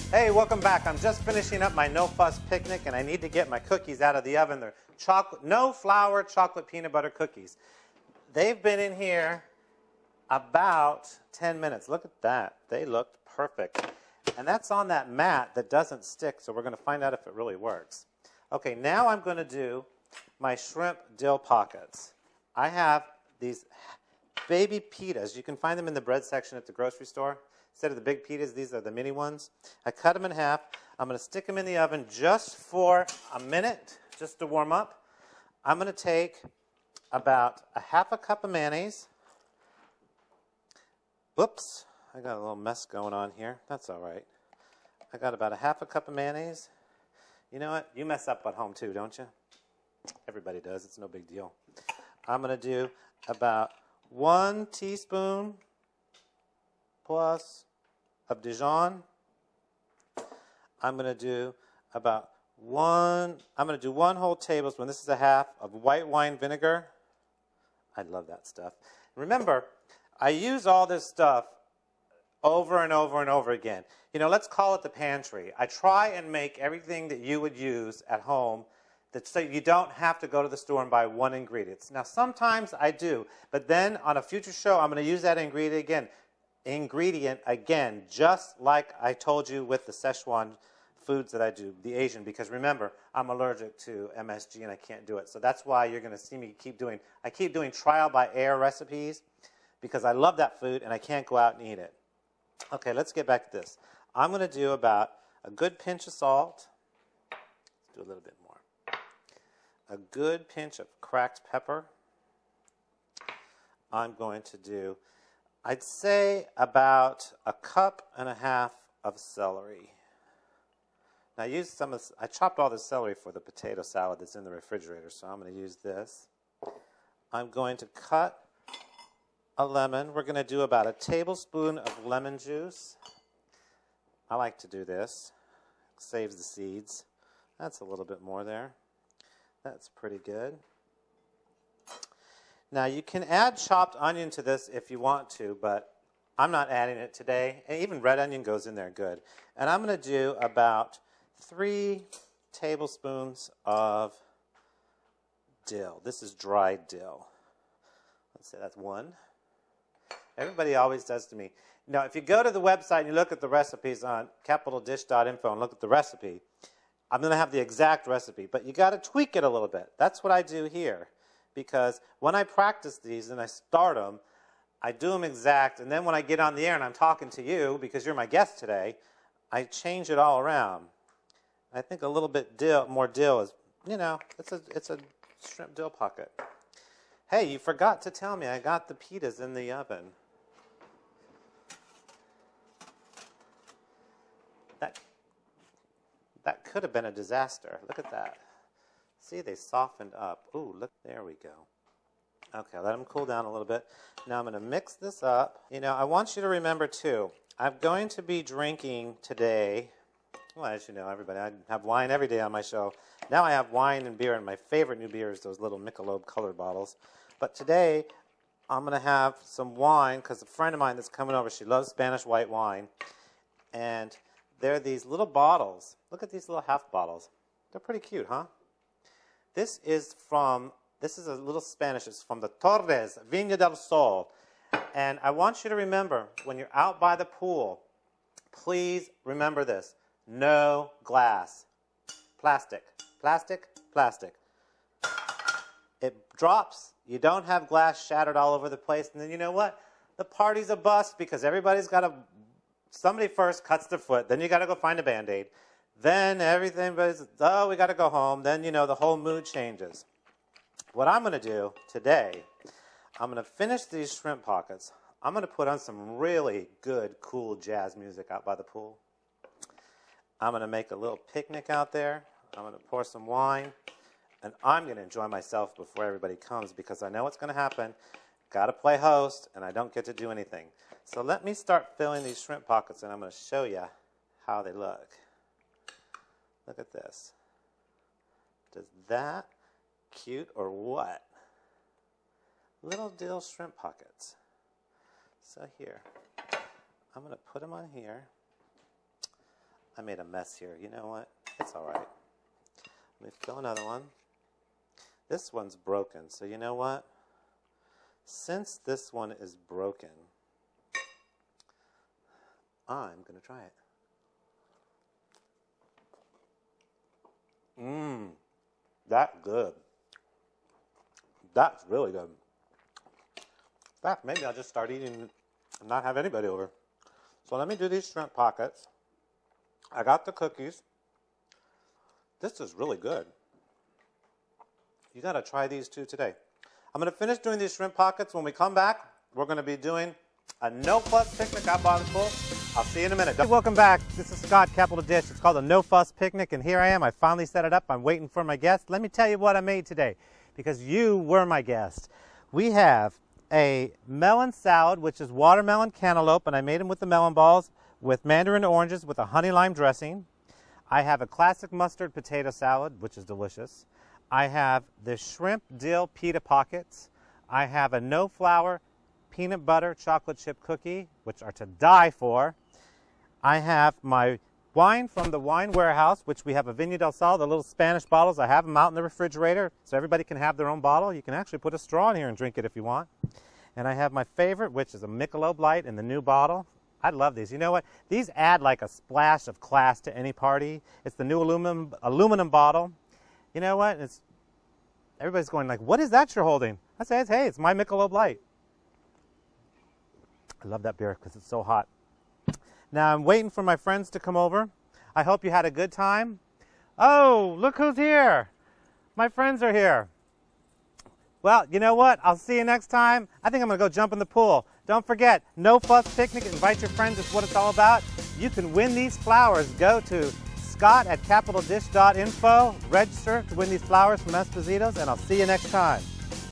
Hey, welcome back. I'm just finishing up my No Fuss picnic, and I need to get my cookies out of the oven. They're chocolate, no flour, chocolate peanut butter cookies. They've been in here about 10 minutes. Look at that. They looked perfect. And that's on that mat that doesn't stick, so we're going to find out if it really works. Okay, now I'm going to do my shrimp dill pockets. I have these baby pitas. You can find them in the bread section at the grocery store. Instead of the big pitas, these are the mini ones. I cut them in half. I'm going to stick them in the oven just for a minute, just to warm up. I'm going to take about a half a cup of mayonnaise. Whoops, I got a little mess going on here. That's all right. I got about a half a cup of mayonnaise. You know what? You mess up at home too, don't you? Everybody does. It's no big deal. I'm going to do about 1 teaspoon plus of Dijon. I'm going to do about one whole tablespoon. This is a half of white wine vinegar. I love that stuff. Remember, I use all this stuff over and over and over again. You know, let's call it the pantry. I try and make everything that you would use at home so you don't have to go to the store and buy one ingredient. Now, sometimes I do, but then on a future show, I'm going to use that ingredient again, just like I told you with the Szechuan foods that I do, the Asian, because remember, I'm allergic to MSG and I can't do it. So that's why you're going to see me keep doing trial by error recipes, because I love that food and I can't go out and eat it. Okay, let's get back to this. I'm going to do about a good pinch of salt. Let's do a little bit more. A good pinch of cracked pepper. I'm going to do, I'd say, about a cup and a half of celery. Now I chopped all the celery for the potato salad that's in the refrigerator, so I'm going to use this. I'm going to cut a lemon. We're going to do about a tablespoon of lemon juice. I like to do this. It saves the seeds. That's a little bit more there. That's pretty good. Now you can add chopped onion to this if you want to, but I'm not adding it today. And even red onion goes in there good. And I'm going to do about 3 tablespoons of dill. This is dried dill. Let's say that's 1. Everybody always does to me. Now, if you go to the website and you look at the recipes on capitaldish.info and look at the recipe, I'm going to have the exact recipe, but you got to tweak it a little bit. That's what I do here, because when I practice these and I start them, I do them exact, and then when I get on the air and I'm talking to you, because you're my guest today, I change it all around. I think a little bit more dill is, you know, it's a shrimp dill pocket. Hey, you forgot to tell me I got the pitas in the oven. That could have been a disaster. Look at that. See, they softened up. Ooh, look, there we go. Okay, let them cool down a little bit. Now I'm going to mix this up. You know, I want you to remember, too, I'm going to be drinking today. Well, as you know, everybody, I have wine every day on my show. Now I have wine and beer, and my favorite new beer is those little Michelob colored bottles. But today, I'm going to have some wine, because a friend of mine that's coming over, she loves Spanish white wine. And they're these little bottles. Look at these little half bottles. They're pretty cute, huh? This is a little Spanish. It's from the Torres, Viña del Sol. And I want you to remember, when you're out by the pool, please remember this. No glass. Plastic. Plastic. Plastic. It drops. You don't have glass shattered all over the place. And then you know what? The party's a bust, because everybody's got somebody first cuts their foot. Then you got to go find a Band-Aid. Then everybody's, we got to go home. Then, you know, the whole mood changes. What I'm going to do today, I'm going to finish these shrimp pockets. I'm going to put on some really good, cool jazz music out by the pool. I'm going to make a little picnic out there. I'm going to pour some wine. And I'm going to enjoy myself before everybody comes, because I know what's going to happen. Got to play host, and I don't get to do anything. So let me start filling these shrimp pockets, and I'm going to show you how they look. Look at this. Does that cute or what? Little dill shrimp pockets. So here, I'm going to put them on here. I made a mess here. You know what? It's all right. Let me fill another one. This one's broken, so you know what? Since this one is broken, I'm going to try it. Mmm, that's good. That's really good. In fact, maybe I'll just start eating and not have anybody over. So let me do these shrimp pockets. I got the cookies. This is really good. You got to try these too today. I'm going to finish doing these shrimp pockets. When we come back, we're going to be doing a No Fuss picnic at Bottoms Pool. I'll see you in a minute. Welcome back. This is Scott, Capital Dish. It's called a No Fuss picnic, and here I am. I finally set it up. I'm waiting for my guests. Let me tell you what I made today, because you were my guest. We have a melon salad, which is watermelon cantaloupe, and I made them with the melon balls with mandarin oranges with a honey lime dressing. I have a classic mustard potato salad, which is delicious. I have the shrimp dill pita pockets. I have a no flour peanut butter chocolate chip cookie, which are to die for. I have my wine from the Wine Warehouse, which we have a Viña del Sal, the little Spanish bottles. I have them out in the refrigerator so everybody can have their own bottle. You can actually put a straw in here and drink it if you want. And I have my favorite, which is a Michelob Light in the new bottle. I love these. You know what? These add like a splash of class to any party. It's the new aluminum bottle. You know what? Everybody's going like, what is that you're holding? I say, hey, it's my Michelob Light. I love that beer because it's so hot. Now I'm waiting for my friends to come over. I hope you had a good time. Oh, look who's here. My friends are here. Well, you know what? I'll see you next time. I think I'm going to go jump in the pool. Don't forget, No Fuss Picnic. Invite your friends. It's what it's all about. You can win these flowers. Go to Scott@capitaldish.info. Register to win these flowers from Espositos, and I'll see you next time.